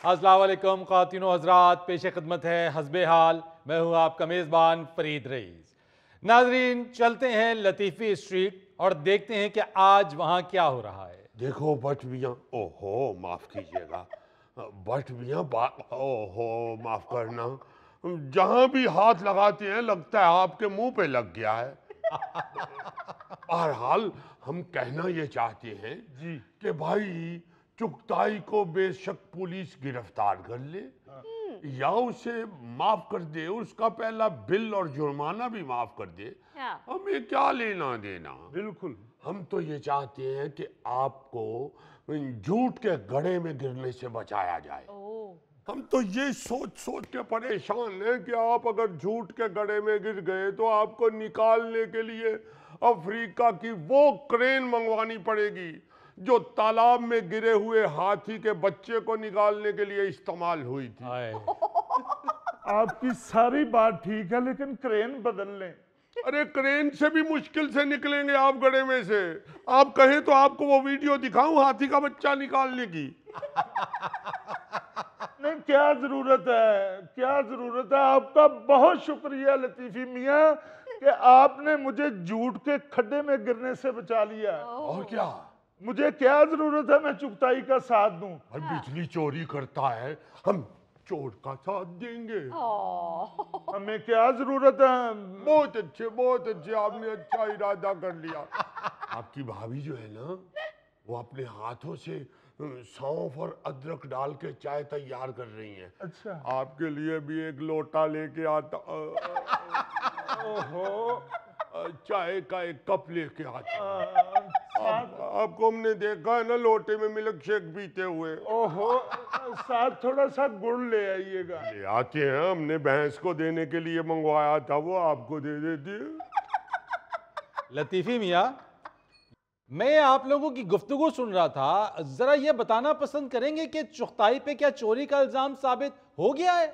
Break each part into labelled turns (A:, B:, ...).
A: अस्सलाम वालेकुम ख़वातीनो हज़रात, पेश खिदमत है हस्बे हाल। मैं हूँ आपका मेज़बान फरीद रईस। नाजरीन, चलते हैं लतीफ़ी स्ट्रीट और देखते हैं कि आज वहाँ क्या हो रहा है।
B: देखो बट मियाँ, ओहो माफ कीजिएगा, बट मियाँ ओहो माफ करना, जहां भी हाथ लगाते हैं लगता है आपके मुंह पे लग गया है। बहरहाल हम कहना ये चाहते हैं
C: जी
B: कि भाई चुगताई को बेशक पुलिस गिरफ्तार कर ले या उसे माफ कर दे, उसका पहला बिल और जुर्माना भी माफ कर दे, हमें क्या लेना देना।
C: बिल्कुल।
B: हम तो ये चाहते हैं कि आपको झूठ के गड्ढे में गिरने से बचाया जाए। हम तो ये सोच सोच के परेशान हैं कि आप अगर झूठ के गड्ढे में गिर गए तो आपको निकालने के लिए अफ्रीका की वो क्रेन मंगवानी पड़ेगी जो तालाब में गिरे हुए हाथी के बच्चे को निकालने के लिए इस्तेमाल हुई थी।
C: आपकी सारी बात ठीक है, लेकिन क्रेन बदल लें।
B: अरे क्रेन से भी मुश्किल से निकलेंगे आप गड्ढे में से। आप कहें तो आपको वो वीडियो दिखाऊं हाथी का बच्चा निकालने की।
C: नहीं, क्या जरूरत है, क्या जरूरत है। आपका बहुत शुक्रिया लतीफी मियाँ कि आपने मुझे झूठ के खड्डे में गिरने से बचा लिया।
B: और क्या,
C: मुझे क्या जरूरत है मैं चुगताई का साथ दूं।
B: और बिजली चोरी करता है, हम चोर का साथ देंगे।
C: हमें क्या जरूरत है।
B: बहुत अच्छे, आपने अच्छा इरादा कर लिया। आपकी भाभी जो है ना, वो अपने हाथों से सौंफ और अदरक डाल के चाय तैयार कर रही हैं।
C: अच्छा,
B: आपके लिए भी एक लोटा लेके आता,
C: ओहो,
B: चाय का एक कप लेके आता। आपको हमने देखा है ना लोटे में मिल्क शेक पीते हुए।
C: ओहो, साथ थोड़ा सा गुड़ ले आइएगा।
B: ले आते हैं, हमने भैंस को देने के लिए मंगवाया था, वो आपको दे देती है।
A: लतीफ़ी मियाँ, मैं आप लोगों की गुफ्तगू सुन रहा था, जरा ये बताना पसंद करेंगे कि चुगताई पे क्या चोरी का इल्जाम साबित हो गया है?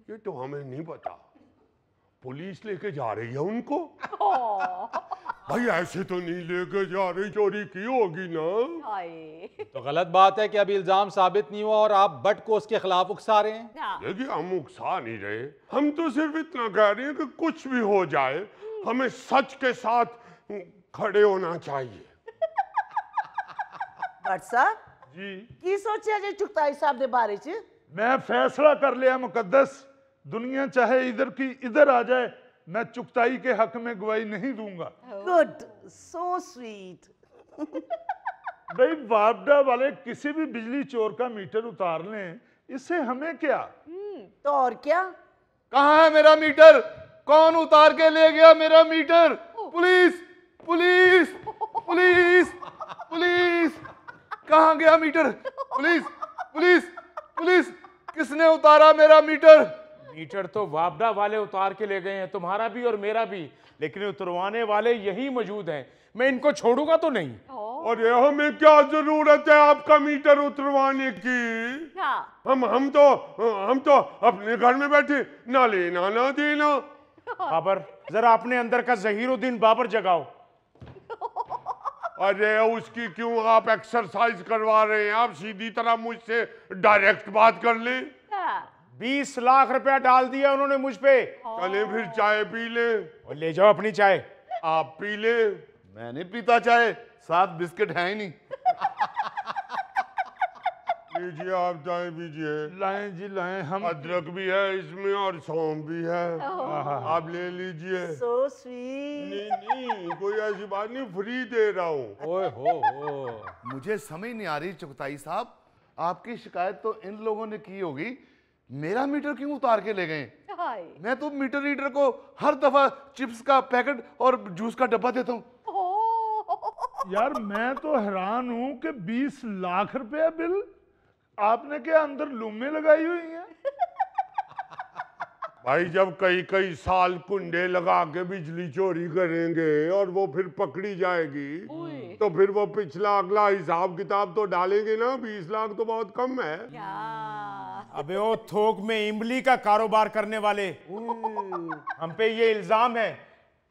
B: ये तो हमें नहीं पता, पुलिस लेके जा रही है उनको। भाई ऐसे तो नहीं लेके जा रही, चोरी की होगी ना।
A: तो गलत बात है कि अभी इल्जाम साबित नहीं हुआ और आप बट को उसके खिलाफ उकसा रहे हैं।
B: देखिए हम उकसा नहीं रहे, हम तो सिर्फ इतना कह रहे हैं कि कुछ भी हो जाए हमें सच के साथ खड़े होना चाहिए।
D: भट्ट साहब
C: जी,
D: की सोचा जे चुगताई साहब दे बारे च?
C: मैं फैसला कर लिया मुकद्दस, दुनिया चाहे इधर की इधर आ जाए, मैं चुगताई के हक में गवाही नहीं दूंगा।
D: Good, so sweet.
C: भाई वापडा वाले किसी भी बिजली चोर का मीटर उतार लें, इससे हमें क्या।
D: तो और क्या?
E: कहाँ है मेरा मीटर? कौन उतार के ले गया मेरा meter? Police police police police, कहाँ गया मीटर? पुलिस पुलिस पुलिस, किसने उतारा मेरा मीटर?
F: मीटर तो वापडा वाले उतार के ले गए हैं, तुम्हारा भी और मेरा भी, लेकिन उतरवाने वाले यही मौजूद हैं। मैं इनको छोड़ूंगा तो नहीं।
B: और ये हमें क्या जरूरत है आपका मीटर उतरवाने की? हम तो अपने घर में बैठे, ना लेना ना देना।
F: बाबर, जरा अपने अंदर का ज़हीरुद्दीन बाबर जगाओ।
B: अरे उसकी क्यों आप एक्सरसाइज करवा रहे हैं? आप सीधी तरह मुझसे डायरेक्ट बात कर लें।
F: 20 लाख रुपया डाल दिया उन्होंने मुझ पे।
B: चले फिर चाय पी ले।
F: और ले जाओ अपनी चाय।
B: आप पी ले।
E: मैं नहीं पीता चाय, साथ बिस्किट है ही नहीं।
B: लीजिए आप चाय पीजिए।
C: लाएं जी लाएं, हम
B: अदरक भी है इसमें और सौंफ भी है, आप ले लीजिए।
D: So sweet.
B: नहीं कोई ऐसी बात नहीं, फ्री दे रहा हूँ।
A: ओए हो,
E: मुझे समझ नहीं आ रही चुगताई साहब, आपकी शिकायत तो इन लोगों ने की होगी, मेरा मीटर क्यों उतार के ले गए? मैं तो मीटर रीडर को हर दफा चिप्स का पैकेट और जूस का डब्बा देता हूँ।
C: यार मैं तो हैरान हूं कि 20 लाख रुपया बिल, आपने क्या अंदर लूमें लगाई हुई हैं?
B: भाई जब कई कई साल कुंडे लगा के बिजली चोरी करेंगे और वो फिर पकड़ी जाएगी तो फिर वो पिछला अगला हिसाब किताब तो डालेंगे ना। 20 लाख तो बहुत कम है।
F: अबे ओ थोक में इमली का कारोबार करने वाले, हम पे ये इल्जाम है,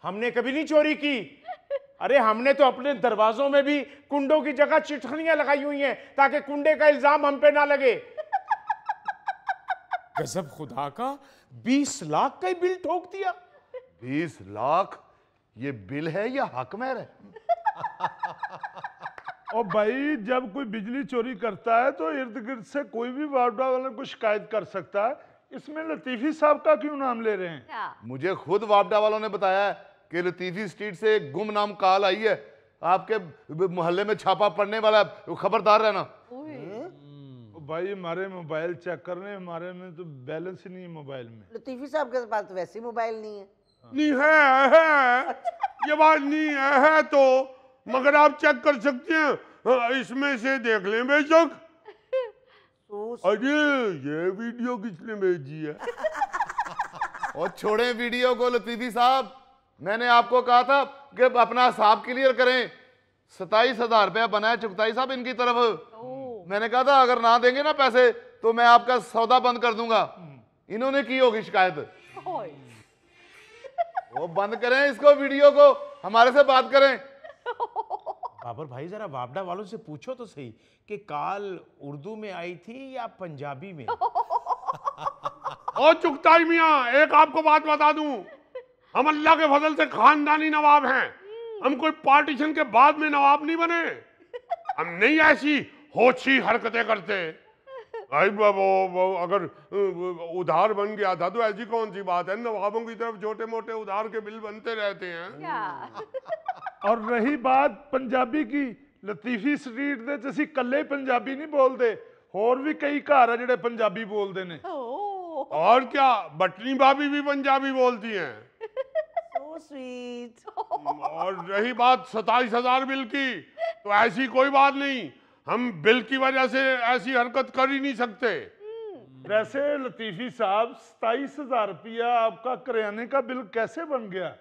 F: हमने कभी नहीं चोरी की। अरे हमने तो अपने दरवाजों में भी कुंडों की जगह चिट्ठियां लगाई हुई हैं ताकि कुंडे का इल्जाम हम पे ना लगे। गजब खुदा का, 20 लाख का ही बिल ठोक दिया।
E: 20 लाख ये बिल है या हकमैर है?
C: और भाई जब कोई बिजली चोरी करता है तो इर्द गिर्द से कोई भी वार्डा वाले को शिकायत कर सकता है, इसमें लतीफी साहब का क्यों नाम ले रहे हैं?
E: मुझे खुद वापडा वालों ने बताया है कि लतीफी स्ट्रीट से एक गुमनाम कॉल आई है, आपके मोहल्ले में छापा पड़ने वाला है, खबरदार रहना।
C: भाई हमारे मोबाइल चेक कर रहे हैं, हमारे में तो बैलेंस ही नहीं है मोबाइल में।
D: लतीफी साहब के पास तो वैसे ही मोबाइल नहीं है।
B: नहीं है ये बात नहीं है तो, मगर आप चेक कर सकते हैं, इसमें से देख लें बेशक। अरे ये वीडियो किसने भेजी है?
E: और छोड़ें वीडियो को लतीफी साहब, मैंने आपको कहा था कि अपना हिसाब क्लियर करें। 27,000 रुपया बना है चुगताई साहब इनकी तरफ। मैंने कहा था अगर ना देंगे ना पैसे तो मैं आपका सौदा बंद कर दूंगा। इन्होंने की होगी शिकायत। वो बंद करें इसको, वीडियो को, हमारे से बात करें।
F: बाबर भाई जरा वापडा वालों से पूछो तो सही कि कॉल उर्दू में आई थी या पंजाबी में।
B: और चुगताई मियाँ, एक आपको बात बता दूं, हम अल्लाह के फजल से खानदानी नवाब हैं। हम कोई पार्टीशन के बाद में नवाब नहीं बने। हम नहीं ऐसी होशी हरकतें करते। भाई वो अगर उधार बन गया था तो ऐसी कौन सी बात है, नवाबों की तरफ छोटे मोटे उधार के बिल बनते रहते हैं।
C: और रही बात पंजाबी की, लतीफी स्ट्रीट दे च असीं कल्ले पंजाबी नहीं बोलते, होर भी कई घर है जिहड़े पंजाबी बोलते ने।
B: और क्या, बटनी भाभी भी पंजाबी बोलती हैं।
D: So sweet.
B: और रही बात 27,000 बिल की, तो ऐसी कोई बात नहीं, हम बिल की वजह से ऐसी हरकत कर ही नहीं सकते।
C: वैसे लतीफी साहब 27,000 रुपया आपका करियाने का बिल कैसे बन गया?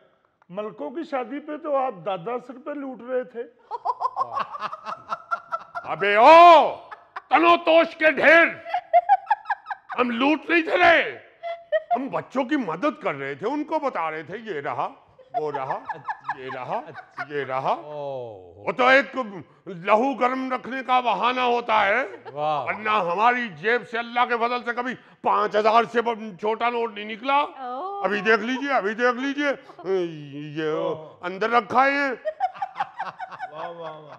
C: मलकों की शादी पे तो आप 10-10 रुपए लूट रहे थे।
B: अबे ओ तनो तोश के ढेर, हम लूट नहीं थे रहे, हम बच्चों की मदद कर रहे थे, उनको बता रहे थे ये रहा, वो रहा, ये रहा, ये रहा। वो तो एक लहू गर्म रखने का बहाना होता है, वरना हमारी जेब से अल्लाह के फजल से कभी 5,000 से छोटा नोट नहीं निकला। अभी देख लीजिए, अभी देख लीजिए, ये अंदर रखा है।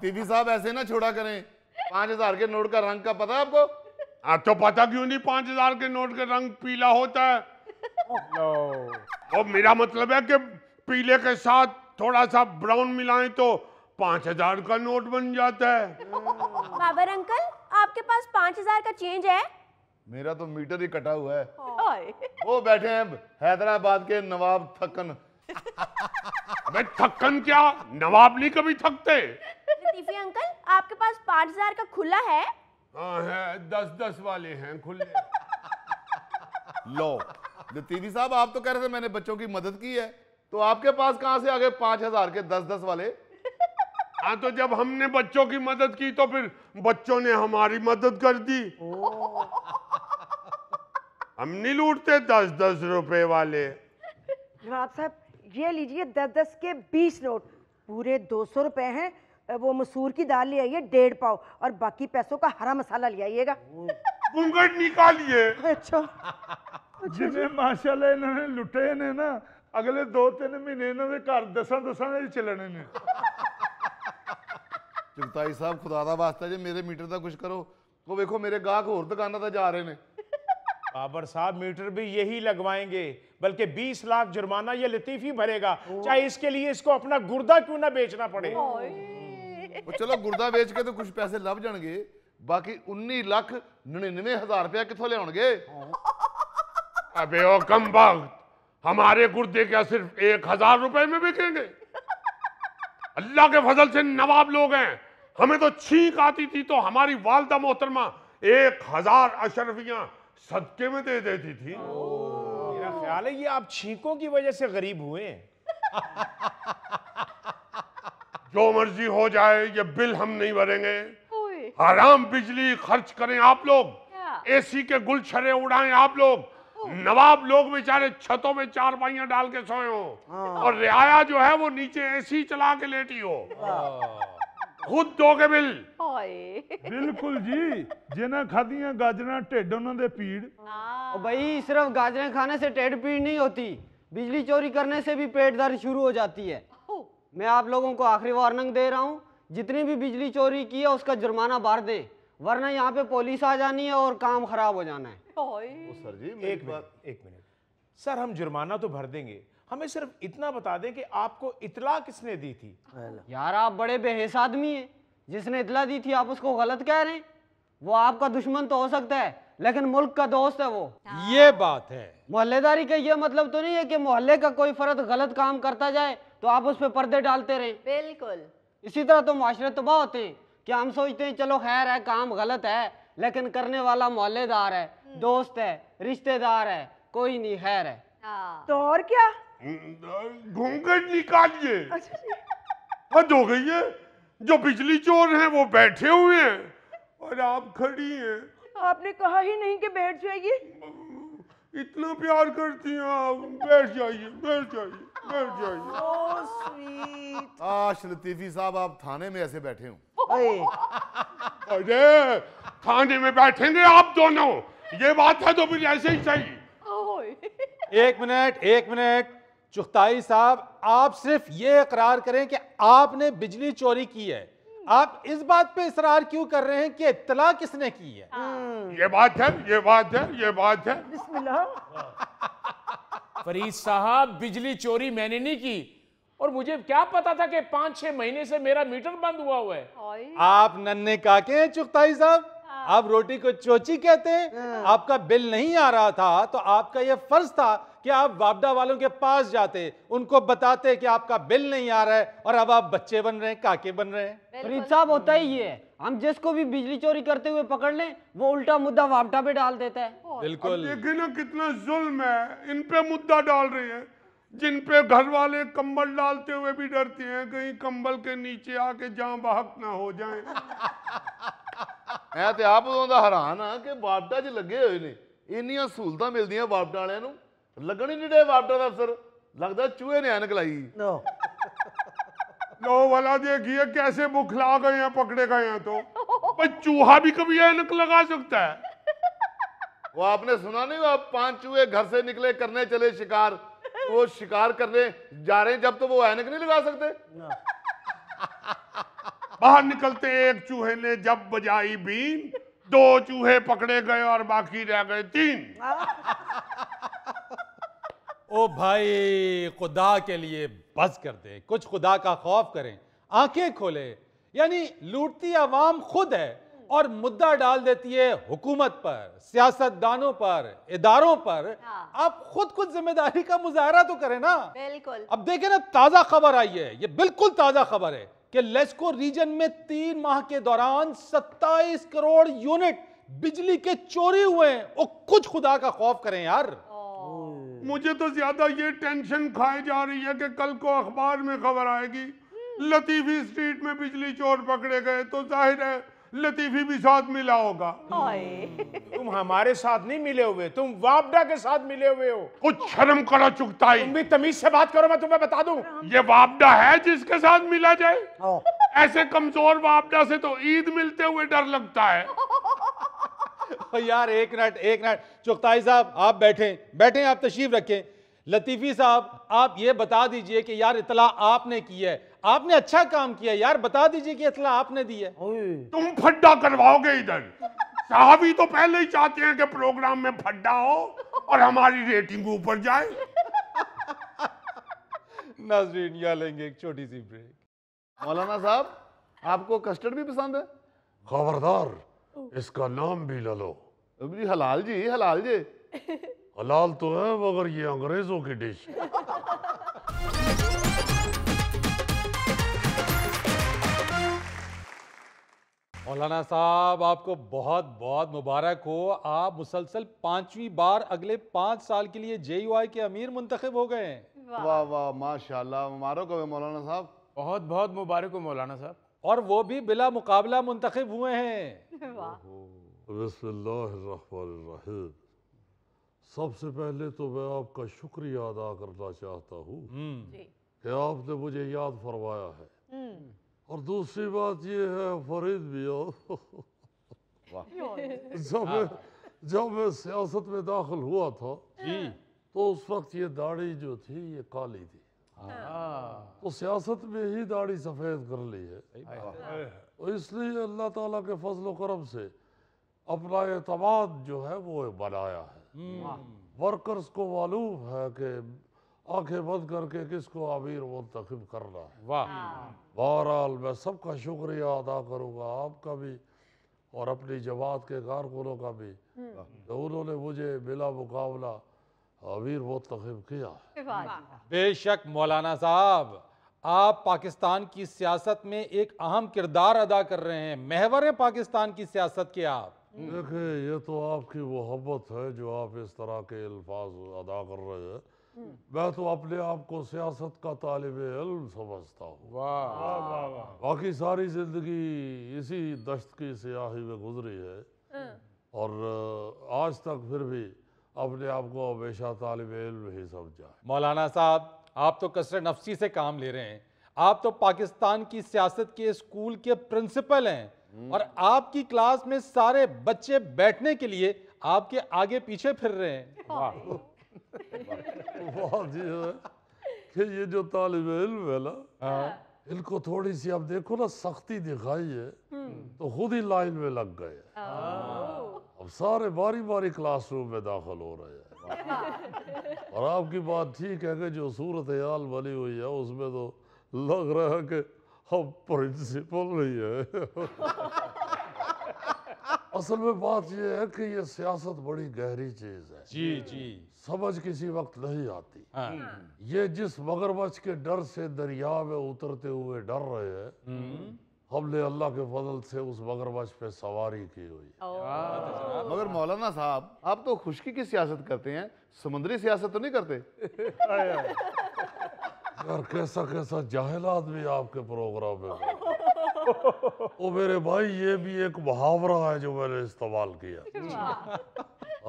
E: टीवी साहब ऐसे ना छोड़ा करें। 5,000 के नोट का रंग का पता है आपको?
B: तो पता क्यों नहीं, 5,000 के नोट का रंग पीला होता है। और मेरा मतलब है कि पीले के साथ थोड़ा सा ब्राउन मिलाएं तो 5,000 का नोट बन जाता है।
G: बाबर अंकल, आपके पास 5,000 का चेंज है?
E: मेरा तो मीटर ही कटा हुआ है। वो बैठे हैं हैदराबाद के नवाब थक्कन।
B: अबे थक्कन क्या, नवाब नहीं कभी थकते।
G: लतीफी अंकल, आपके पास 5,000 का खुला है?
B: हाँ है, 10-10 वाले हैं खुले।
E: लो लतीफी साहब, आप तो कह रहे थे मैंने बच्चों की मदद की है, तो आपके पास कहां से आ गए 5,000 के 10-10 वाले?
B: हाँ तो जब हमने बच्चों की मदद की तो फिर बच्चों ने हमारी मदद कर दी। हम नहीं लूटते 10-10 रुपए वाले।
H: नवाब साहब, ये लीजिए 10-10 के 20 नोट, पूरे 200 रुपए हैं। वो मसूर की दाल ले आइए 1.5 पाव, और बाकी पैसों का हरा मसाला ले आइएगा।
B: घूंघट निकालिए।
H: अच्छा,
C: जिन्हें माशाल्लाह इन्होंने लुटे ने ना, अगले 2-3 महीने इन्होंने घर 10-10 ही चलने ने।
E: चुगताई साहब, खुदा दा वास्ता जे मेरे मीटर दा कुछ करो। वो देखो मेरे गाहक होर दुकाना ते जा रहे ने।
F: बाबर साहब, मीटर भी यही लगवाएंगे, बल्कि 20 लाख जुर्माना ये लतीफी भरेगा, चाहे इसके लिए इसको अपना गुर्दा क्यों ना बेचना पड़े।
E: वो चलो गुर्दा बेच के तो कुछ पैसे लभ जाएंगे, बाकी 19,99,000 रुपया किथों लियाउणगे?
B: अबे ओ कमबख्त, हमारे गुर्दे क्या सिर्फ 1,000 रुपए में बिकेंगे? अल्लाह के फजल से नवाब लोग हैं, हमें तो छींक आती थी तो हमारी वालदा मोहतरमा 1,000 अशरफियां सदके में दे देती थी।
F: मेरा ख्याल है ये आप छींकों की वजह से गरीब हुए हैं।
B: जो मर्जी हो जाए, ये बिल हम नहीं भरेंगे। हराम बिजली खर्च करें आप लोग, एसी के गुलछरे उड़ाएं आप लोग, नवाब लोग बेचारे छतों में चारपाइयां डाल के सोए हो और रियाया जो है वो नीचे एसी चला के लेटी हो। खुद दोगे बिल।
C: बिल्कुल जी, जिन्हें खादियां गाजरा ढिड उन्होंने पीड़।
I: और भाई सिर्फ गाजरें खाने से ढिड पीड़ नहीं होती, बिजली चोरी करने से भी पेट दर्द शुरू हो जाती है। मैं आप लोगों को आखिरी वार्निंग दे रहा हूँ, जितनी भी बिजली चोरी की है उसका जुर्माना भर दें, वरना यहाँ पे पुलिस आ जानी है और काम खराब हो जाना है।
E: सर जी
F: एक मिनट सर, हम जुर्माना तो भर देंगे, हमें सिर्फ इतना बता दें कि आपको इतला किसने दी थी।
I: यार आप बड़े बेहिस आदमी हैं, जिसने इतला दी थी आप उसको गलत कह रहे हैं। वो आपका दुश्मन तो हो सकता है लेकिन मुल्क का दोस्त है वो।
A: ये बात है।
I: मोहल्लेदारी का ये मतलब तो नहीं है कि मोहल्ले का कोई फर्द गलत काम करता जाए तो आप उस पर पर्दे डालते रहें।
G: बिल्कुल।
I: इसी तरह तो माशरे तबाह होते हैं कि हम सोचते हैं चलो खैर है, काम गलत है, लेकिन करने वाला मोहल्लेदार है, दोस्त है, रिश्तेदार है, कोई नहीं खैर है।
H: तो और क्या?
B: घूंघट निकालिए। हद हो गई है, जो बिजली चोर हैं वो बैठे हुए हैं और आप खड़ी हैं।
H: आपने कहा ही नहीं कि बैठ जाइए।
B: इतना प्यार करती हैं आप, बैठ जाइए, बैठ जाइए, बैठ जाइए।
D: So sweet.
E: काश लतीफी साहब आप थाने में ऐसे बैठे हों।
B: अरे थाने में बैठेंगे आप दोनों, ये बात है तो फिर ऐसे ही सही।
A: एक मिनट चुगताई साहब, आप सिर्फ ये इकरार करें कि आपने बिजली चोरी की है। आप इस बात पे इसरार क्यों कर रहे हैं कि इत्तला किसने की है?
B: ये बात है, ये बात है, ये बात है।
H: बिस्मिल्लाह।
F: फरीद साहब, बिजली चोरी मैंने नहीं की और मुझे क्या पता था कि 5-6 महीने से मेरा मीटर बंद हुआ है।
A: आप नन्हे काके हैं चुगताई साहब, आप रोटी को चोची कहते हैं। आपका बिल नहीं आ रहा था तो आपका यह फर्ज था कि आप वापडा वालों के पास जाते, उनको बताते कि आपका बिल नहीं आ रहा है और अब आप बच्चे बन रहे हैं, काके बन रहे हैं।
I: फरीद साहब होता ही ये है, हम जिसको भी बिजली चोरी करते हुए पकड़ लें वो उल्टा मुद्दा वापडा पे डाल देता है।
A: बिल्कुल।
B: देखिए ना कितना जुल्म है, इन पे मुद्दा डाल रहे हैं जिन पे घर वाले कंबल डालते हुए भी डरते हैं कहीं कंबल के नीचे आके जान बहक ना हो जाए।
E: मैं ਤੇ ਆਪ ਉਦੋਂ ਦਾ ਹੈਰਾਨ ਆ ਕਿ ਵਾਪਡਾ 'ਚ ਲੱਗੇ ਹੋਏ ਨੇ, ਇੰਨੀਆਂ ਸਹੂਲਤਾਂ ਮਿਲਦੀਆਂ ਵਾਪਡਾ ਵਾਲਿਆਂ ਨੂੰ, ਲੱਗਣ ਹੀ ਨਹੀਂ ਡੇ ਵਾਪਡਾ ਦਾ ਅਫਸਰ, लगता चूहे ने ऐनक लाई।
D: नो
B: लो वाला देखिए कैसे बुखला गए हैं, पकड़े गए हैं। तो भाई चूहा भी कभी ऐनक लगा सकता है।
E: वो आपने सुना नहीं, वो 5 चूहे घर से निकले करने चले शिकार, वो शिकार करने जा रहे हैं जब तो वो ऐनक नहीं लगा सकते।
B: बाहर निकलते एक चूहे ने जब बजाई बीन, 2 चूहे पकड़े गए और बाकी रह गए 3।
A: ओ भाई, खुदा के लिए बस कर दे, कुछ खुदा का खौफ करें, आंखें खोले। यानी लूटती आवाम खुद है और मुद्दा डाल देती है हुकूमत पर, सियासतदानों पर, इदारों पर। आप खुद कुछ जिम्मेदारी का मुजाहरा तो करें ना।
G: बिल्कुल।
A: अब देखें ना, ताजा खबर आई है, ये बिल्कुल ताजा खबर है कि लेस्को रीजन में 3 माह के दौरान 27 करोड़ यूनिट बिजली के चोरी हुए हैं। और कुछ खुदा का खौफ करें यार।
B: मुझे तो ज्यादा ये टेंशन खाई जा रही है कि कल को अखबार में खबर आएगी लतीफी स्ट्रीट में बिजली चोर पकड़े गए, तो जाहिर है लतीफी भी साथ मिला होगा।
F: तुम हमारे साथ नहीं मिले हुए, तुम वापडा के साथ मिले हुए हो।
B: कुछ शर्म करो चुगताई।
F: तुम भी तमीज से बात करो, मैं तुम्हें बता दूं।
B: ये वापडा है जिसके साथ मिला जाए? ऐसे कमजोर वापडा से तो ईद मिलते हुए डर लगता है।
A: यार एक मिनट चुगताई साहब, आप बैठें, आप तशरीफ रखें। लतीफी साहब, आप ये बता दीजिए कि यार इतला आपने की है, आपने अच्छा काम किया यार, बता दीजिए कि इतला आपने दी है।
B: तुम फड्डा करवाओगे इधर? साहबी तो पहले ही चाहते हैं कि प्रोग्राम में फड्डा हो और हमारी रेटिंग ऊपर जाए।
A: नाज़रीन, यहाँ लेंगे एक छोटी सी ब्रेक।
E: मौलाना साहब, आपको कस्टर्ड भी पसंद है?
B: खबरदार, इसका नाम भी ले लो।
E: अभी हलाल जी, हलाल जी।
B: हलाल तो है मगर ये अंग्रेजों की डिश है।
A: मौलाना साहब, आपको बहुत बहुत मुबारक हो। आप मुसलसल 5वीं बार अगले 5 साल के लिए JUI के अमीर मुंतखब हो गए हैं।
E: वाह वाह, माशाल्लाह, मुबारक हो मौलाना साहब।
F: बहुत बहुत मुबारक हो मौलाना साहब।
A: और वो भी बिला मुकाबला मुंतखब हुए हैं।
B: बिस्मिल्लाहिर्रहमानिर्रहीम। सबसे पहले तो मैं आपका शुक्रिया अदा करना चाहता हूँ कि आपने मुझे याद फरमाया है। और दूसरी बात ये है फरीद मियाँ, जब मैं सियासत में दाखिल हुआ था तो उस वक्त ये दाढ़ी जो थी ये काली थी, तो सियासत में ही दाढ़ी सफ़ेद कर ली है। तो इसलिए अल्लाह ताला के फजल करम से अपना एतमाद जो है वो बनाया है। वर्कर्स को मालूम है कि आंखें बंद करके किसको अमीर मुंतखब करना है। बहरहाल मैं सबका शुक्रिया अदा करूँगा, आपका भी और अपनी जमात के कारकुनों का भी, तो उन्होंने मुझे बिला मुकाबला अमीर मुंतखब किया।
A: बेशक मौलाना साहब, आप पाकिस्तान की सियासत में एक अहम किरदार अदा कर रहे हैं, महवर हैं पाकिस्तान की सियासत के आप।
B: देखिए, ये तो आपकी मोहब्बत है जो आप इस तरह के अल्फाज अदा कर रहे हैं। मैं तो अपने आप को सियासत का तालिब इल्म समझता हूँ। बाकी सारी जिंदगी इसी दश्त की सियाही में गुजरी है और आज तक फिर भी अपने आप को हमेशा तालिब इल्म ही समझा।
A: मौलाना साहब, आप तो कसर नफसी से काम ले रहे हैं। आप तो पाकिस्तान की सियासत के स्कूल के प्रिंसिपल हैं और आपकी क्लास में सारे बच्चे बैठने के लिए आपके आगे पीछे फिर रहे हैं।
B: बात ये है कि ये जो तालिब इल्म है ना, इनको थोड़ी सी अब देखो ना सख्ती दिखाई है तो खुद ही लाइन में लग गए। अब सारे बारी बारी क्लासरूम में दाखिल हो रहे हैं। और आपकी बात ठीक है कि जो सूरत हाल बनी हुई है उसमें तो लग रहा है कि हम प्रिंसिपल नहीं है। असल में बात यह है कि ये सियासत बड़ी गहरी चीज है।
A: जी
B: समझ किसी वक्त नहीं आती। ये जिस मगरमच्छ के डर से दरिया में उतरते हुए डर रहे हैं, हमने अल्लाह के फजल से उस मगरमच्छ पे सवारी की हुई।
E: मगर मौलाना साहब, आप तो खुशकी की सियासत करते हैं, समुद्री सियासत तो नहीं करते?
B: यार कैसा कैसा जाहिल आदमी आपके प्रोग्राम में। ओ मेरे भाई, ये भी एक मुहावरा है जो मैंने इस्तेमाल किया।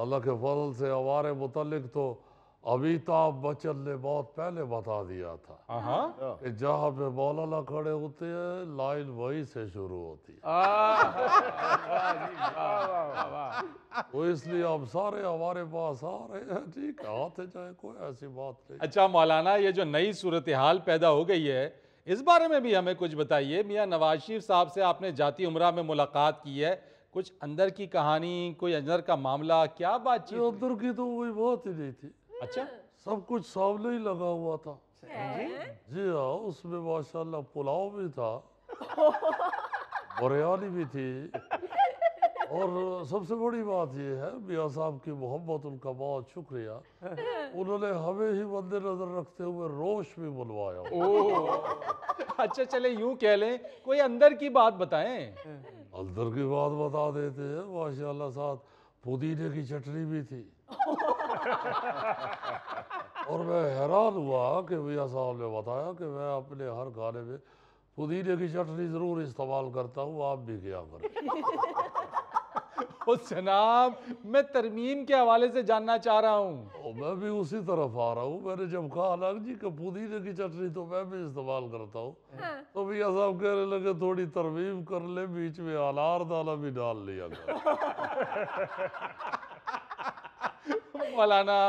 B: अल्लाह के फजल से हमारे मुतालिक तो अमिताभ बच्चन ने बहुत पहले बता दिया था कि जहाँ पे मौलाना खड़े होते हैं लाइन वहीं से शुरू होती है। तो इसलिए हम सारे हमारे पास आ रहे हैं, ठीक है, आते जाए, कोई ऐसी बात नहीं।
A: अच्छा मौलाना, ये जो नई सूरत हाल पैदा हो गई है, इस बारे में भी हमें कुछ बताइए। मियाँ नवाज शरीफ साहब से आपने जाती उम्रा में मुलाकात की है, कुछ अंदर की कहानी, कोई अंदर का मामला, क्या बातचीत?
B: अंदर की तो कोई बात ही नहीं थी।
A: अच्छा,
B: सब कुछ सामने ही लगा हुआ था। जी हाँ, उसमें माशाल्लाह पुलाव भी था, बिरयानी भी थी, और सबसे बड़ी बात यह है मियाँ साहब की मोहब्बत, उनका बहुत शुक्रिया। उन्होंने हमें ही मद्देनजर रखते हुए रोश भी बुलवाया।
A: अच्छा चले यूं कह लें, कोई अंदर की बात बताएं।
B: अंदर की बात बता देते हैं। माशाल्लाह साथ पुदीने की चटनी भी थी। और मैं हैरान हुआ कि मियाँ साहब ने बताया कि मैं अपने हर खाने में पुदीने की चटनी जरूर इस्तेमाल करता हूँ, आप भी क्या करें।
A: ओ जनाब, मैं तरमीम के हवाले से जानना चाह रहा हूँ।
B: मैं भी उसी तरफ आ रहा हूँ। मैंने जब कहा ना जी कि पुदीने की चटनी तो मैं भी इस्तेमाल करता हूँ, तो मियाँ साहब कहने लगे थोड़ी तरमीम कर ले, बीच में अनार दाना भी डाल लिया था।
A: मौलाना,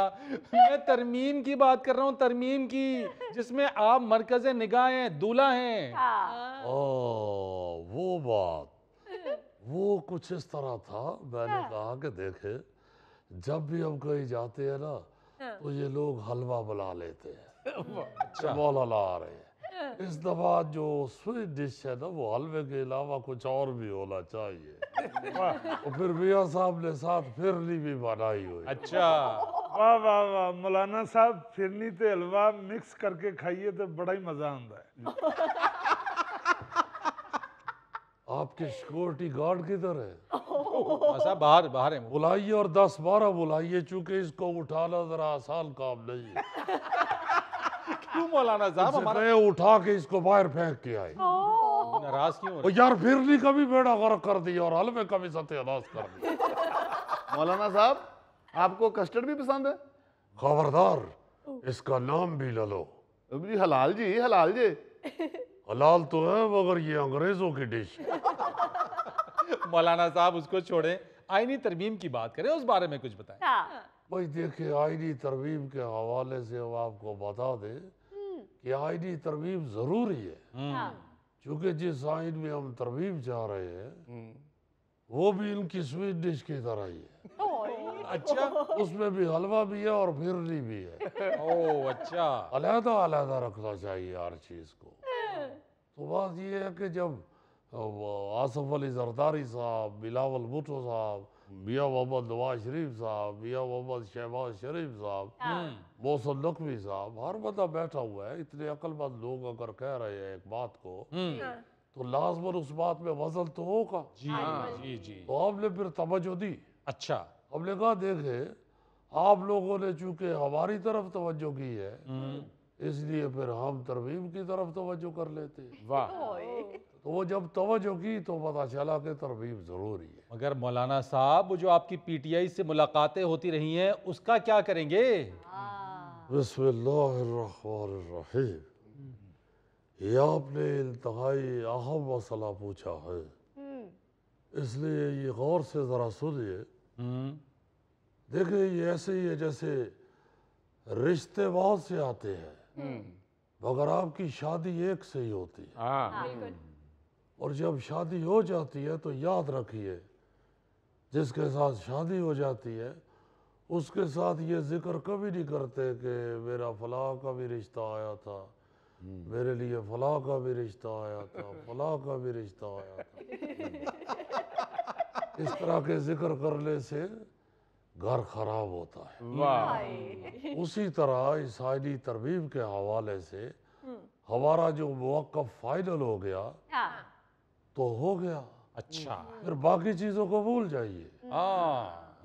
A: मैं तरमीम की बात कर रहा हूँ, तरमीम की, जिसमें आप मरकज़े निगाह हैं, दूल्हा हैं।
B: वो बात, वो कुछ इस तरह था। मैंने कहा कि देखे, जब भी हम कहीं जाते हैं ना तो ये लोग हलवा बना लेते हैं। मौलाना आ रहे हैं, इस दफा जो स्वीट डिश है ना, वो हलवे के अलावा कुछ और भी होना चाहिए। तो फिर मियाँ साहब ने साथ फिरनी भी बनाई हुई।
A: अच्छा,
C: वाह वाह वाह मौलाना साहब, फिरनी ते हलवा मिक्स करके खाइए तो बड़ा ही मजा आता है।
B: आपके सिक्योरिटी गार्ड किधर है?
A: साहब बाहर बाहर है।
B: बुलाइए और 10-12 बुलाइए, चूंकि इसको उठाना जरा आसान काम नहीं है।
A: क्यों मौलाना साहब? हमारा
B: उठा के इसको बाहर फेंक के आए।
A: नाराज क्यों?
B: यार फिरनी का भी बेड़ा गर्क कर दिया और हलवे का भी सत्यानाश कर दिया।
E: मौलाना साहब, आपको कस्टर्ड भी पसंद है?
B: खबरदार, इसका नाम भी ले लो।
E: अभी हलाल जी, हलाल जी।
B: हलाल तो है मगर ये अंग्रेजों की डिश।
A: मौलाना साहब उसको छोड़ें, आईनी तरमीम की बात करें, उस बारे में कुछ बताएं।
B: भाई देखिए, आईनी तरमीम के हवाले से हम आपको बता दें कि आईनी तरमीम जरूरी है, क्योंकि जिस आइन में हम तरमीम चाह रहे हैं वो भी इनकी स्वीट डिश की तरह ही है।
A: अच्छा,
B: उसमें भी हलवा भी है और फिरनी भी है।
A: ओह अच्छा,
B: अलहदा अलहदा रखना चाहिए हर चीज को। तो बात ये है कि जब आसफ अली जरदारी साहब, बिलावल भुट्टो साहब, मियाँ मोहम्मद नवाज शरीफ साहब, मियाँ मोहम्मद शहबाज शरीफ साहब, मोहसिन नकवी साहब, हर बंदा बैठा हुआ है, इतने अक्लमंद लोग अगर कह रहे हैं एक बात को तो लाजमन उस बात में वजन तो होगा।
A: जी जी।
B: तो आपने फिर तवज्जो दी।
A: अच्छा,
B: हमने कहा देखे, आप लोगों ने चूंकि हमारी तरफ तवज्जो की है, इसलिए फिर हम तरमीम की तरफ तवज्जो कर लेते।
A: वाह।
B: तो वो जब तवज्जो की तो पता चला कि तरमीम जरूरी है।
A: मगर मौलाना साहब, वो जो आपकी पीटीआई से मुलाकातें होती रही हैं, उसका क्या करेंगे?
B: बिस्मिल्लाहिर्रहमानिर्रहीम। ये आपने इंतहाई अहम मसला पूछा है, इसलिए ये गौर से जरा सुनिए। देखिए, ये ऐसे ही है जैसे रिश्ते बहुत से आते हैं मगर आपकी शादी एक से ही होती है। और जब शादी हो जाती है तो याद रखिए, जिसके साथ शादी हो जाती है उसके साथ ये जिक्र कभी नहीं करते कि मेरा फलां का भी रिश्ता आया था, मेरे लिए फलां का भी रिश्ता आया था, फलां का भी रिश्ता आया था। इस तरह के जिक्र करने से घर खराब होता है। उसी तरह इस आईनी तरमीम के हवाले से हमारा जो मुवक्कफ फाइनल हो गया तो हो गया।
A: अच्छा,
B: फिर बाकी चीजों को भूल जाइए।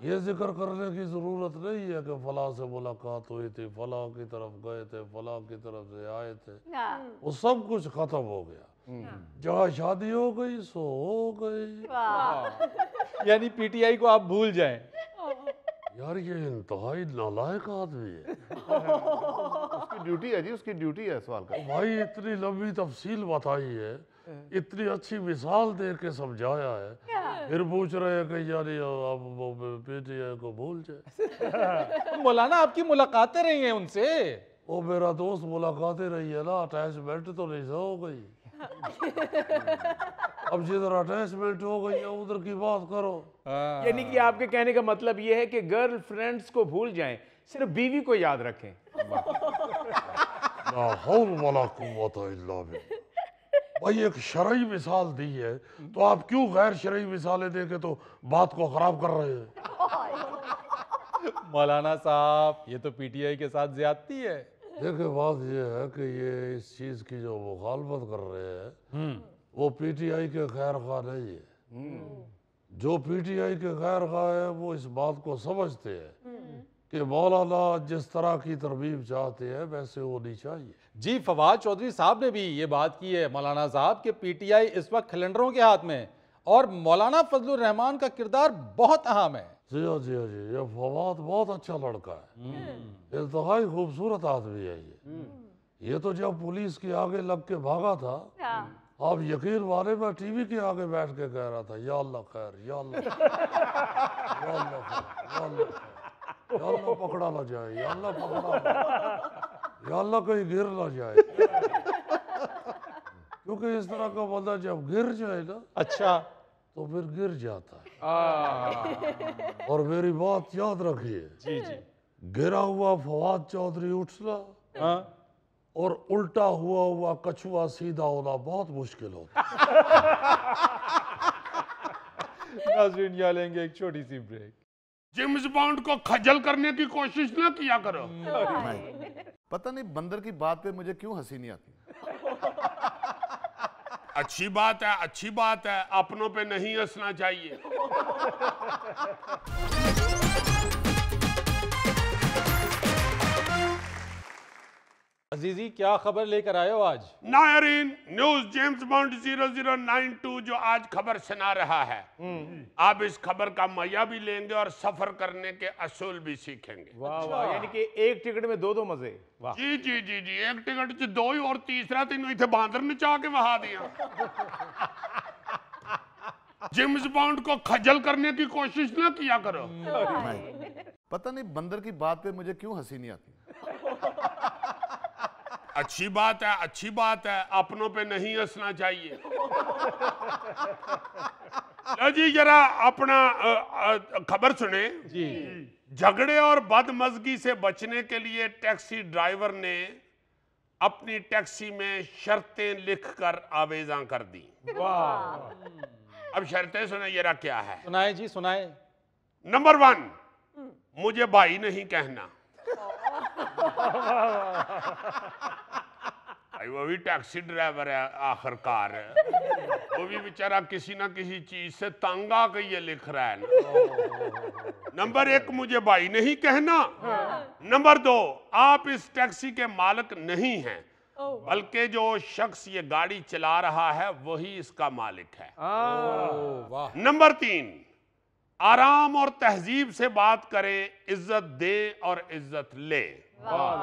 B: ये जिक्र करने की जरूरत नहीं है कि फलां से मुलाकात हुई थी, फलां की तरफ गए थे, फलां की तरफ से आए थे। वो सब कुछ खत्म हो गया। जहाँ शादी हो गई सो हो गई।
A: यानी पीटीआई को आप भूल जाएं।
B: यार ये इंतहाई नालायक आदमी है।
E: उसकी ड्यूटी है जी, उसकी ड्यूटी है सवाल का।
B: भाई इतनी लंबी तफसील बताई है, इतनी अच्छी मिसाल दे के समझाया है, फिर पूछ रहे हैं कि यानी आप पीटीआई को भूल जाए।
A: मौलाना, आपकी मुलाकातें रही हैं उनसे?
B: वो मेरा दोस्त, मुलाकातें रही है ना, अटैचमेंट तो नहीं हो गई। अब जिधर अटैचमेंट हो गई है उधर की बात करो।
F: यानी कि आपके कहने का मतलब ये है कि गर्लफ्रेंड्स को भूल जाएं, सिर्फ बीवी को याद रखें।
B: ला हौल वला कुव्वता इल्ला बिल्लाह। भाई एक शरई मिसाल दी है तो आप क्यों गैर शरई मिसालें देके तो बात को खराब कर रहे हैं?
A: मौलाना साहब, ये तो पीटीआई के साथ ज्यादती है।
B: देखिए, बात ये है कि ये इस चीज की जो मुखालफत कर रहे हैं वो पीटीआई के खैर खा नहीं है। जो पीटीआई के खैर खा है वो इस बात को समझते हैं कि मौलाना जिस तरह की तरमीम चाहते हैं वैसे होनी चाहिए।
A: जी, फवाद चौधरी साहब ने भी ये बात की है मौलाना साहब कि पीटीआई इस वक्त खिलंडरों के हाथ में, और मौलाना फजलुर रहमान का किरदार बहुत अहम है।
B: जी हाँ जी हाँ जी, ये फवाद बहुत अच्छा लड़का है, इंतहाई खूबसूरत आदमी है ये तो जब पुलिस के आगे लग के भागा था, आप यकीन माने मैं टीवी के आगे बैठ के कह रहा था, या अल्लाह खैर, या अल्लाह खैर, या अल्लाह खैर, या अल्लाह खैर, या अल्लाह पकड़ा ना जाए, या अल्लाह पकड़ा ना, या अल्लाह कहीं गिर ना जाए। क्योंकि इस तरह का बंदा जब गिर जाए ना,
A: अच्छा,
B: तो फिर गिर जाता है। और मेरी बात याद रखिए,
A: जी जी,
B: गिरा हुआ फवाद चौधरी उठना और उल्टा हुआ कछुआ सीधा होना बहुत मुश्किल होता है।
A: नाज़रीन, यहाँ लेंगे एक छोटी सी ब्रेक।
B: जेम्स बॉन्ड को खजल करने की कोशिश ना किया करो।
E: पता नहीं बंदर की बात पे मुझे क्यों हंसी नहीं आती।
B: अच्छी बात है, अच्छी बात है, अपनों पे नहीं हंसना चाहिए।
A: अजीजी क्या खबर लेकर आए हो आज?
B: नायरीन, न्यूज जेम्स बॉन्ड 0092 जो आज खबर सुना रहा है, आप इस खबर का मजा भी लेंगे और सफर करने के असूल भी सीखेंगे।
F: वाह वाह, यानी कि एक टिकट में दो मजे। वाह
B: जी जी जी जी, एक टिकट च दो ही और तीसरा तीनों इतने बांदर नचा के वहा दिया। जेम्स बॉन्ड को खजल करने की कोशिश ना किया करो।
E: पता नहीं बंदर की बात पे मुझे क्यों हंसी नहीं आती।
B: अच्छी बात है, अच्छी बात है, अपनों पे नहीं हंसना चाहिए। लो जी जरा अपना खबर सुने
A: जी।
B: झगड़े और बदमज़गी से बचने के लिए टैक्सी ड्राइवर ने अपनी टैक्सी में शर्तें लिखकर आवेज़ां कर दी।
F: वाह,
B: अब शर्तें सुने जरा क्या है।
A: सुनाए जी, सुनाए।
B: नंबर 1, मुझे भाई नहीं कहना। भाई वो भी टैक्सी ड्राइवर है आखिरकार, वो भी बेचारा किसी ना किसी चीज से तंग आकर ये लिख रहा है ना। नंबर 1, मुझे भाई नहीं कहना। नंबर 2, आप इस टैक्सी के मालिक नहीं हैं, बल्कि जो शख्स ये गाड़ी चला रहा है वही इसका मालिक है।
A: वाह।
B: नंबर 3, आराम और तहजीब से बात करें, इज्जत दे और इज्जत ले।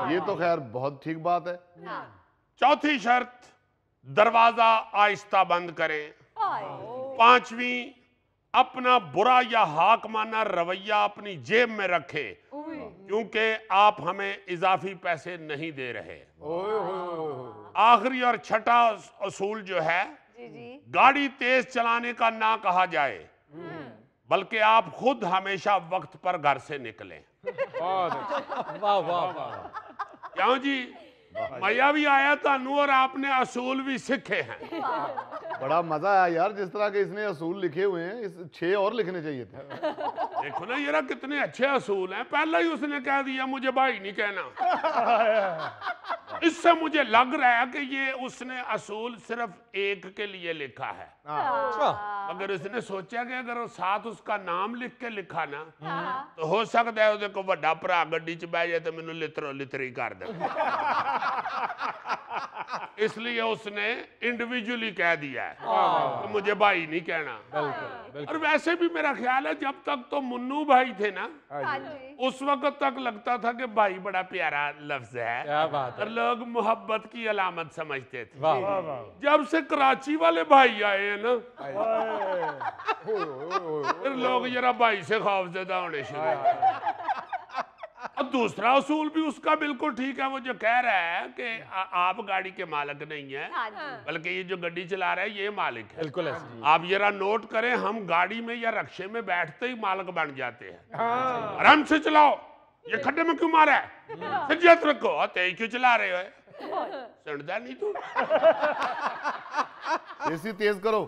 E: ये तो खैर बहुत ठीक बात है।
B: चौथी शर्त, दरवाजा आहिस्ता बंद करें। 5वीं, अपना बुरा या हाकमाना रवैया अपनी जेब में रखे, क्योंकि आप हमें इजाफी पैसे नहीं दे रहे। आखिरी और छठा असूल जो है, गाड़ी तेज चलाने का ना कहा जाए, बल्कि आप खुद हमेशा वक्त पर घर से निकलें।
A: वाह वाह वाह।
B: क्यों जी, मजा भी आया थानू और आपने असूल भी सीखे हैं।
E: बड़ा मजा आया यार, जिस तरह के इसने असूल लिखे हुए हैं, इस 6 और लिखने चाहिए थे।
B: देखो ना यार कितने अच्छे असूल हैं। पहले ही उसने कह दिया मुझे भाई नहीं कहना। इससे मुझे लग रहा है कि ये उसने असूल सिर्फ एक के लिए लिखा है। अगर उसने सोचा कि अगर साथ उसका नाम लिख के लिखा ना, तो हो सकता है उसको बड़ा भरा गड्डी च बह जाए तो मैनू लितरो लितरी कर दे। इसलिए उसने इंडिविजुअली कह दिया है तो मुझे भाई नहीं कहना। और वैसे भी मेरा ख्याल है जब तक तो मुन्नू भाई थे ना, उस वक्त तक लगता था कि भाई बड़ा प्यारा लफ्ज है।
A: क्या बात है।
B: और लोग मोहब्बत की अलामत समझते थे।
A: वाह।
B: जब से कराची वाले भाई आए हैं ना, फिर लोग जरा भाई से खौफजदा होने शुरू हुए। और दूसरा असूल भी उसका बिल्कुल ठीक है, वो जो कह रहा है कि आप गाड़ी के मालिक नहीं है, बल्कि ये जो गाड़ी चला रहा है ये मालिक है।
A: बिल्कुल ऐसे।
B: आप जरा नोट करें, हम गाड़ी में या रक्शे में बैठते ही मालिक बन जाते हैं। आराम से चलाओ, ये खड्डे में क्यों मारा है, सज्जत रखो, तेज क्यों चला रहे हो, सुनता नहीं तू।
E: एसी तेज करो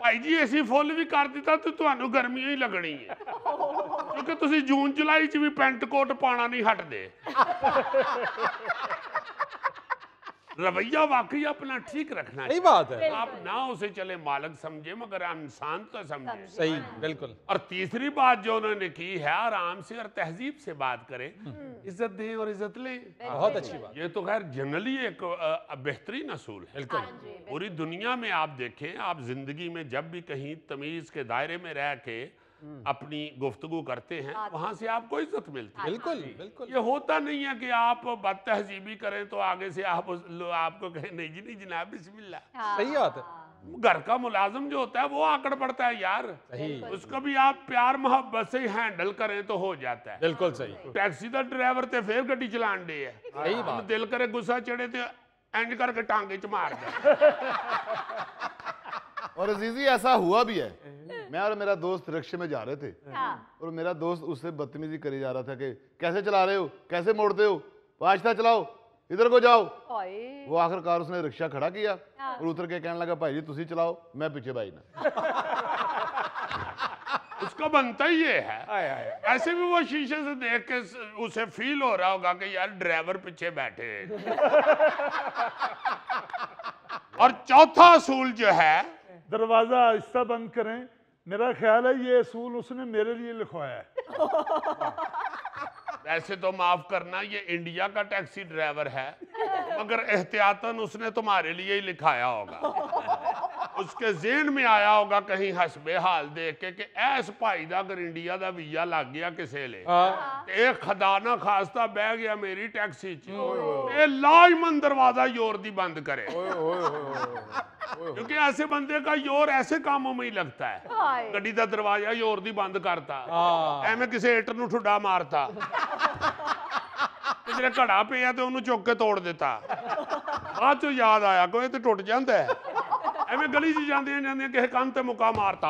B: भाई जी, एसी फुल भी कर दिता तो ਤੁਹਾਨੂੰ गर्मी ही लगनी है, क्योंकि तुसी जून जुलाई च भी पेंट कोट पाना नहीं हटदे। रवैया वाकई अपना ठीक रखना
A: सही
B: चाहिए।
A: बात है।
B: आप ना उसे चले मालिक समझे, मगर इंसान तो समझे।
A: सही, बिल्कुल।
B: और तीसरी बात जो उन्होंने की है, आराम से और तहजीब से बात करें, इज्जत दें और इज्जत लें।
A: बहुत अच्छी बात।
B: ये तो खैर जनरली एक बेहतरीन असूल है।
A: बिल्कुल।
B: पूरी दुनिया में आप देखें, आप जिंदगी में जब भी कहीं तमीज के दायरे में रह के अपनी गुफ्तगू करते हैं, वहां से आपको इज्जत मिलती है।
A: बिल्कुल बिल्कुल।
B: ये होता नहीं है कि आप बदतहजीबी करें तो आगे से आपको कहें नहीं जी नहीं जनाब बिस्मिल्लाह।
A: सही बात है।
B: घर का मुलाजिम जो होता है वो आकड़ पड़ता है यार,
A: सही।
B: उसको भी आप प्यार मोहब्बत से हैंडल करें तो हो जाता है।
A: बिल्कुल सही।
B: टैक्सी का ड्राइवर ते फिर गड्डी चलान दे है,
A: सही बात।
B: दिल करे गुस्सा चढ़े तो इंज करके टांगे च मार दे।
E: और अजीजी ऐसा हुआ भी है। मैं और मेरा दोस्त रिक्शे में जा रहे थे और मेरा दोस्त उससे बदतमीजी करे जा रहा था कि कैसे चला रहे हो, कैसे मोड़ते हो, आहिस्ता चलाओ, इधर को जाओ। वो आखिरकार उसने रिक्शा खड़ा किया और उतर के कहने लगा भाई जी तुसी चलाओ, मैं पीछे भाई ना।
B: उसका बनता ही ये है। ऐसे भी वो शीशे से देख के उसे फील हो रहा होगा कि यार ड्राइवर पीछे बैठे हैं। और चौथा असूल जो है,
C: दरवाजा आहिस्ता बंद करें, मेरा ख्याल है ये असूल उसने मेरे लिए लिखवाया है।
B: वैसे तो माफ करना, ये इंडिया का टैक्सी ड्राइवर है, मगर एहतियातन उसने तुम्हारे लिए ही लिखाया होगा। उसके ज़हन में आया होगा कहीं हसबे हाल देख के कि ऐस भाई दा अगर इंडिया दा वीजा लग गया किसे ले, एक खुदा ना खास्ता बह गया मेरी टैक्सी च, लाजमन दरवाजा योर दी बंद करे। क्योंकि ऐसे बंदे का योर ऐसे कामों में ही लगता है। गड्डी दा दरवाजा योर दी बंद करता, एवं किसी एटर नूं ठुड्डा मारता, किधरे घड़ा पिया तो उन्होंने चुक के तोड़ देता। बाद चो याद आया कोई तो टुट जाता है, एवं गली च जांदियां जांदियां किसी कंध ते मुक्का मारता।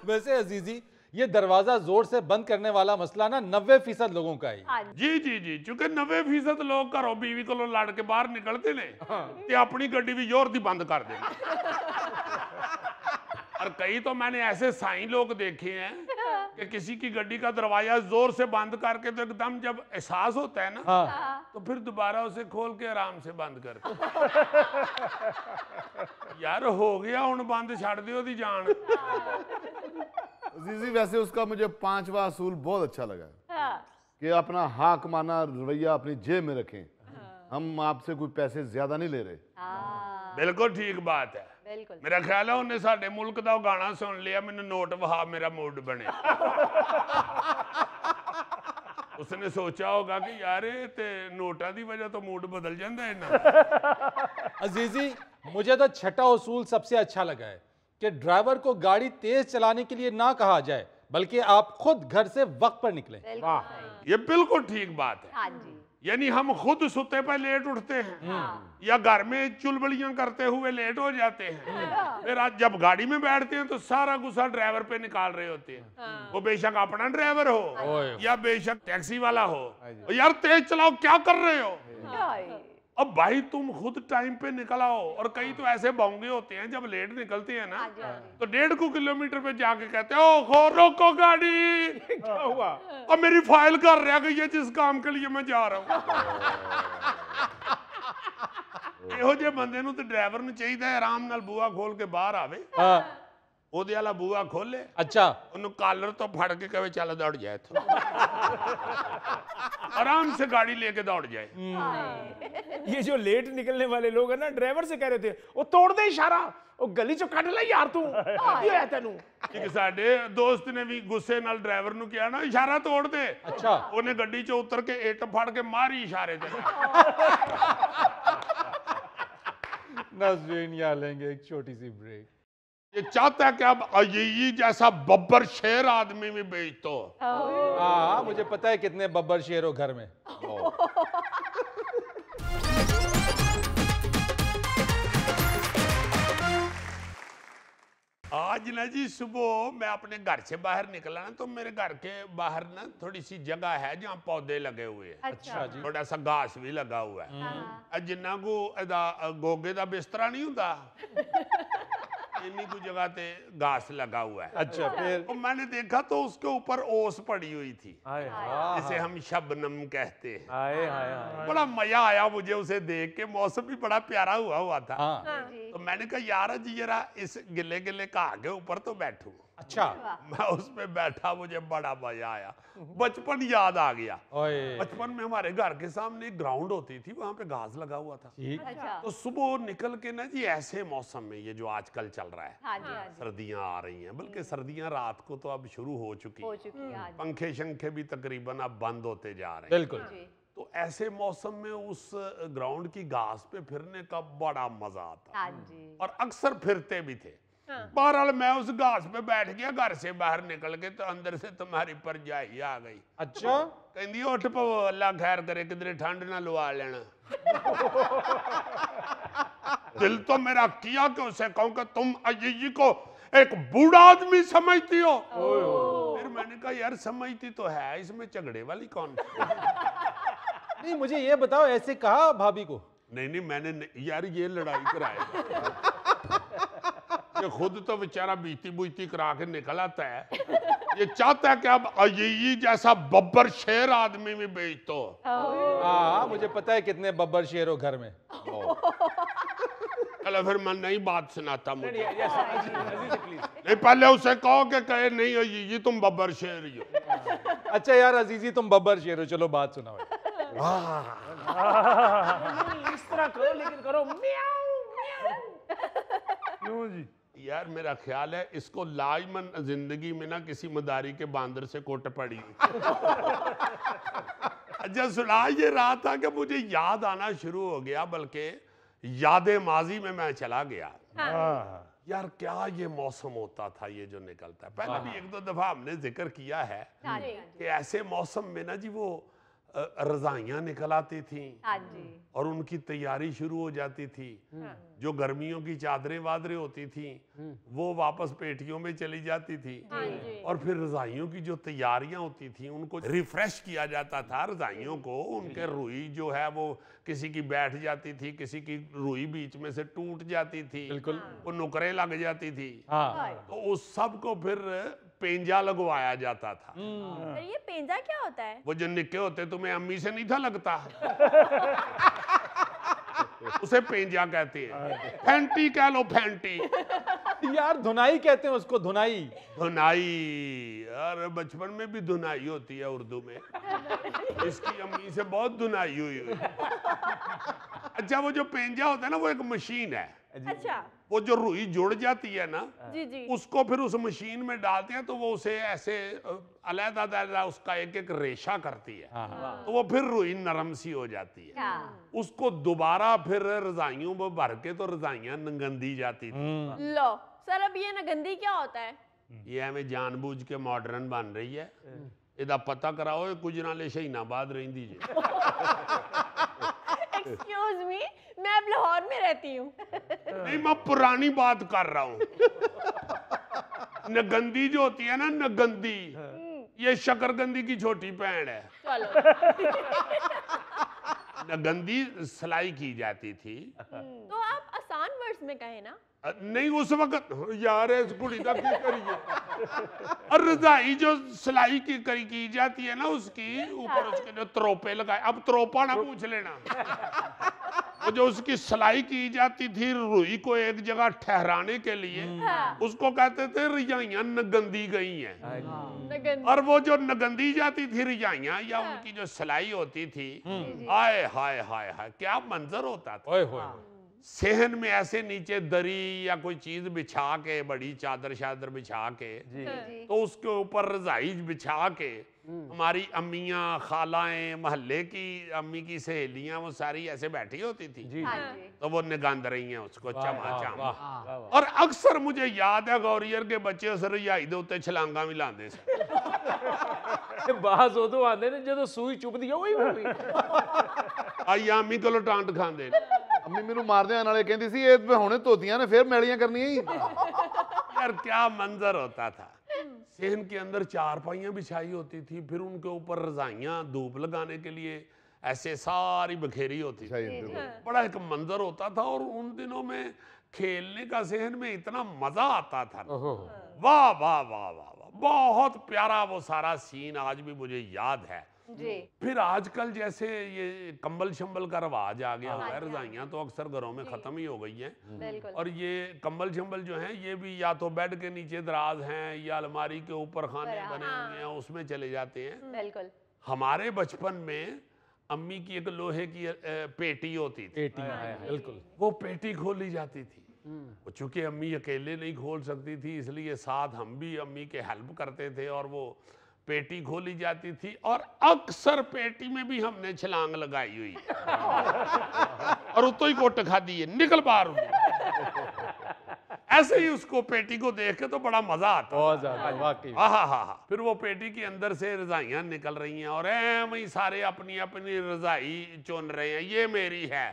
A: वैसे अजीजी, ये दरवाजा जोर से बंद करने वाला मसला ना 90% लोगों का ही।
B: जी जी जी, चूंकि 90% लोग घरों बीवी को लड़ के बाहर निकलते ने ते अपनी गड्डी भी जोर दी बंद कर देंगे। और कई तो मैंने ऐसे साईं लोग देखे हैं कि किसी की गड्डी का दरवाजा जोर से बंद करके तो एकदम जब एहसास होता है ना, तो फिर दोबारा उसे खोल के आराम से बंद करते। यार हो गया हुण बंद, छड़ दियो दी जान।
E: अजीजी, वैसे उसका मुझे 5वां असूल बहुत अच्छा लगा कि अपना हाँ कमाना रवैया अपनी जेब में रखें। हम आपसे कोई पैसे ज्यादा नहीं ले रहे।
B: बिल्कुल ठीक बात है। मेरा ख्याल है उन्हें साडे मुल्क दा गाना सुन लिया, मैंने नोट वहा मेरा मूड बने। उसने सोचा होगा कि यार ते नोटा दी वजह तो मूड बदल जाता है ना।
A: अजीजी, मुझे तो छठा उसूल सबसे अच्छा लगा है कि ड्राइवर को गाड़ी तेज चलाने के लिए ना कहा जाए, बल्कि आप खुद घर से वक्त पर निकलें।
B: ये बिल्कुल ठीक बात है। यानी हम खुद सुते पे लेट उठते हैं या घर में चुलबलियां करते हुए लेट हो जाते हैं, फिर आज जब गाड़ी में बैठते हैं तो सारा गुस्सा ड्राइवर पे निकाल रहे होते हैं। वो बेशक अपना ड्राइवर हो या बेशक टैक्सी वाला हो, यार तेज चलाओ, क्या कर रहे हो? अब भाई तुम खुद टाइम पे निकल आओ। और कई तो ऐसे बोंगे होते हैं जब लेट निकलते हैं ना, तो 1.5 किलोमीटर पे जाके कहते हैं ओ खो रोको गाड़ी।
F: क्या हुआ?
B: अब मेरी फाइल कर रहा गई है जिस काम के लिए मैं जा रहा हूँ। ਇਹੋ ਜਿਹੇ ਬੰਦੇ ਨੂੰ ਤੇ ਡਰਾਈਵਰ ਨੂੰ ਚਾਹੀਦਾ ਹੈ ਆਰਾਮ ਨਾਲ ਬੂਹਾ ਖੋਲ ਕੇ ਬਾਹਰ ਆਵੇ। ਉਹਦੇ ਵਾਲਾ ਬੂਹਾ ਖੋਲੇ,
A: अच्छा,
B: ਉਹਨੂੰ ਕਾਲਰ ਤੋਂ ਫੜ ਕੇ ਕਹੇ ਚੱਲ ਦੌੜ ਜਾ ਇੱਥੋਂ। आराम से गाड़ी लेके दौड़ जाए।
F: ये जो लेट निकलने वाले लोग हैं ना, ड्राइवर से कह रहे थे वो तोड़ दे इशारा, वो गली चो कट ले यार तू, क्यों है तेनू?
B: कि साडे दोस्त ने भी गुस्से नाल ड्राइवर नु किया ना इशारा तोड़ दे।
A: अच्छा,
B: ਉਹਨੇ ਗੱਡੀ ਚੋਂ ਉਤਰ ਕੇ ਇੱਟ ਫੜ ਕੇ ਮਾਰੀ इशारे ਤੇ।
A: नाज़रीन, यहाँ लेंगे एक छोटी सी ब्रेक।
B: ये चाहता है कि अब अजीजी जैसा बब्बर शेर आदमी भी बेच दो।
A: हाँ, मुझे पता है कितने बब्बर शेर हो घर में।
B: आज ना जी सुबह मैं अपने घर से बाहर निकला ना, तो मेरे घर के बाहर ना थोड़ी सी जगह है जहाँ पौधे लगे हुए हैं।
A: अच्छा जी।
B: थोड़ा सा घास भी लगा हुआ है। जिन्ना को गोगे का बिस्तरा नहीं होता, इन्हीं को जगह पे घास लगा हुआ है।
A: अच्छा, फिर
B: तो मैंने देखा तो उसके ऊपर ओस पड़ी हुई थी, जिसे हम शबनम कहते हैं। बड़ा मजा आया मुझे उसे देख के, मौसम भी बड़ा प्यारा हुआ था। तो मैंने कहा यार जी जरा इस गिले गिले घाह के ऊपर तो बैठूं।
A: अच्छा,
B: मैं उस पे बैठा, मुझे बड़ा मजा आया, बचपन याद आ गया।
A: ओए,
B: बचपन में हमारे घर के सामने एक ग्राउंड होती थी, वहां पे घास लगा हुआ था। तो सुबह निकल के ना जी ऐसे मौसम में, ये जो आजकल चल रहा है, सर्दियां आ रही हैं, बल्कि सर्दियां रात को तो अब शुरू हो चुकी हैं, पंखे शंखे भी तकरीबन अब बंद होते जा रहे हैं।
A: बिल्कुल।
B: तो ऐसे मौसम में उस ग्राउंड की घास पे फिरने का बड़ा मजा आता, और अक्सर फिरते भी थे। बहरहाल मैं उस घास पे बैठ गया, घर से बाहर निकल के तो अंदर से तुम्हारी परजाई आ गई।
A: अच्छा,
B: कहती उठ पवो, अल्लाह खैर करे किधरे ठंड ना लुआ लेना। दिल तो मेरा किया कि उसे कहूं कि तुम अजीजी को एक बूढ़ा आदमी समझती हो। फिर मैंने कहा यार समझती तो है, इसमें झगड़े वाली कौन?
A: नहीं, मुझे ये बताओ, ऐसे कहा भाभी को?
B: नहीं, मैंने यार ये लड़ाई कराई, ये खुद तो बेचारा बीती बुईती करा के निकल आता है। ये चाहता है कि अब अजीजी जैसा बब्बर शेर आदमी भी बेच दो।
A: हाँ, मुझे पता है कितने बब्बर शेर हो घर में।
B: चलो फिर मैं नई बात सुनाता मुझे। नहीं, पहले उसे कहो कि कहे नहीं हो ये तुम बब्बर शेर ही हो।
A: अच्छा यार अजीजी तुम बब्बर शेर हो, चलो बात सुनाओ।
F: इस तरह करो, लेकिन करो म्याऊं म्याऊं।
C: क्यों जी?
B: यार मेरा ख्याल है इसको लाजमन जिंदगी में ना किसी मदारी के बांदर से कोट पड़ी। अच्छा सुना ये रहा था कि मुझे याद आना शुरू हो गया, बल्कि यादें माजी में मैं चला गया। यार क्या ये मौसम होता था ये जो निकलता है। पहले भी एक दो दफा हमने जिक्र किया है कि ऐसे मौसम में ना जी वो रजाइयाँ निकल आती थी और उनकी तैयारी शुरू हो जाती थी। जो गर्मियों की चादरें वादरें होती थी वो वापस पेटियों में चली जाती थी और फिर रजाइयों की जो तैयारियां होती थी उनको रिफ्रेश किया जाता था। रजाइयों को उनके रुई जो है वो किसी की बैठ जाती थी, किसी की रुई बीच में से टूट जाती थी,
A: बिल्कुल
B: वो नुकरें लग जाती थी।
A: हाँ।
B: तो उस सब को फिर पेंजा लगवाया जाता था।
G: पर ये पेंजा क्या होता है?
B: वो जो निक्के होते तुम्हें अम्मी से नहीं था लगता? उसे पेंजा कहते हैं। फैंटी कह लो, फैंटी।
A: यार धुनाई कहते हैं उसको, धुनाई।
B: धुनाई, अरे बचपन में भी धुनाई होती है उर्दू में। इसकी अम्मी से बहुत धुनाई हुई हुई। अच्छा वो जो पेंजा होता है ना वो एक मशीन है।
G: अच्छा।
B: वो जो रुई जुड़ जाती है ना
G: जी।
B: उसको फिर उस मशीन में डालते हैं तो वो उसे ऐसे अलग-अलग उसका एक एक रेशा करती है। तो वो फिर रुई नरम सी हो जाती है। उसको दोबारा फिर रजाइयों में भर के तो रजाइयां नगंदी जाती थी।
G: लो सर अब ये नगंदी क्या होता है?
B: ये हमें जानबूझ के मॉडर्न बन रही है। इदा पता कराओ कुछ नाले शहीनाबाद रही जी।
G: एक्सक्यूज मी, मैं अब लाहौर में रहती हूँ।
B: नहीं मैं पुरानी बात कर रहा हूँ। नगंदी जो होती है ना नगंदी, ये शकरगंदी की छोटी बहन है। नगंदी सिलाई की जाती थी।
G: तो आप आसान वर्ड्स में कहें ना।
B: नहीं उस वक्त यार इस कुड़ी का की करिए। और रजाई जो सिलाई की जाती है ना उसकी ऊपर उसके जो त्रोपे लगाए, अब त्रोपा ना पूछ लेना। वो जो उसकी सिलाई की जाती थी रुई को एक जगह ठहराने के लिए उसको कहते थे रजाइयां नगंदी गई हैं। और वो जो नगंदी जाती थी रजाइयां या उनकी जो सिलाई होती थी, हाय हाय हाय हाय क्या मंजर होता था। सेहन में ऐसे नीचे दरी या कोई चीज बिछा के, बड़ी चादर शादर बिछा के तो उसके ऊपर रजाई बिछा के हमारी अम्मियाँ, खालाएं, मोहल्ले की अम्मी की सहेलियां वो सारी ऐसे बैठी होती थी। तो वो निगंद रही हैं उसको चमाचम। और अक्सर मुझे याद है गौरियर के बच्चे उस रजाई दे उत्ते छलांगा भी लांदे सी।
F: बाज उदो आंदे ने जदों सूई चुभदी है ओही
B: आई अम्मी कोलों टांट खांदे।
E: अम्मी मेनू मारदे नाले कहंदी सी ए हुणे धोतियां ने फिर मैलियां करनियां ही।
B: यार क्या मंजर होता था। सेहन के अंदर चारपाइयां बिछाई होती थी, फिर उनके ऊपर रजाइयां धूप लगाने के लिए ऐसे सारी बखेरी होती थी। बड़ा एक मंजर होता था और उन दिनों में खेलने का सेहन में इतना मजा आता था। वाह वाह वाह वाह, बहुत प्यारा वो सारा सीन आज भी मुझे याद है। फिर आजकल जैसे ये कंबल शंबल का रवाज आ गया हुआ है, रजाइयां तो अक्सर घरों में खत्म ही हो गई हैं। और ये कंबल शंबल जो हैं ये भी या तो बेड के नीचे दराज हैं या अलमारी के ऊपर खाने बने हुए हैं उसमें चले जाते हैं।
G: बिल्कुल।
B: हमारे बचपन में अम्मी की एक लोहे की पेटी होती थी।
A: बिल्कुल।
B: वो पेटी खोली जाती थी। चूंकि अम्मी अकेले नहीं खोल सकती थी इसलिए साथ हम भी अम्मी के हेल्प करते थे और वो पेटी खोली जाती थी और अक्सर पेटी में भी हमने छलांग लगाई हुई और उतो ही कोट खा दी है, निकल बाहर। ऐसे ही उसको पेटी को देख के तो बड़ा मजा आता।
A: बहुत ज्यादा वाकई।
B: हाँ। फिर वो पेटी के अंदर से रजाइयां निकल रही हैं और वही सारे अपनी अपनी रजाई चुन रहे हैं, ये मेरी है,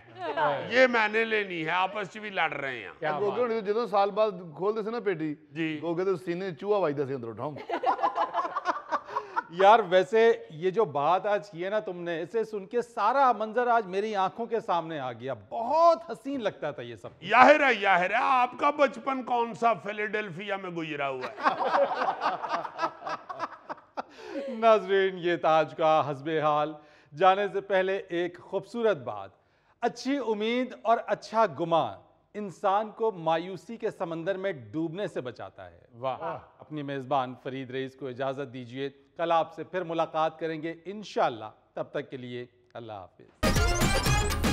B: ये मैंने लेनी है, आपस में भी लड़ रहे हैं।
E: गोगे जो साल बाद खोलते थे ना पेटी
B: जी,
E: गोगे तो सीने चूहा वजदा से अंदर उठाऊं।
A: यार वैसे ये जो बात आज की है ना तुमने, इसे सुन के सारा मंजर आज मेरी आंखों के सामने आ गया। बहुत हसीन लगता था ये सब।
B: याहिर है आपका बचपन कौन सा फिलाडेल्फिया में गुजरा हुआ है।
A: नाज़रीन ये था आज का हस्बे हाल। जाने से पहले एक खूबसूरत बात, अच्छी उम्मीद और अच्छा गुमान इंसान को मायूसी के समंदर में डूबने से बचाता है।
F: वाह।
A: अपनी मेज़बान फरीद रईस को इजाज़त दीजिए, कल आपसे फिर मुलाकात करेंगे इंशाअल्लाह। तब तक के लिए अल्लाह हाफिज़।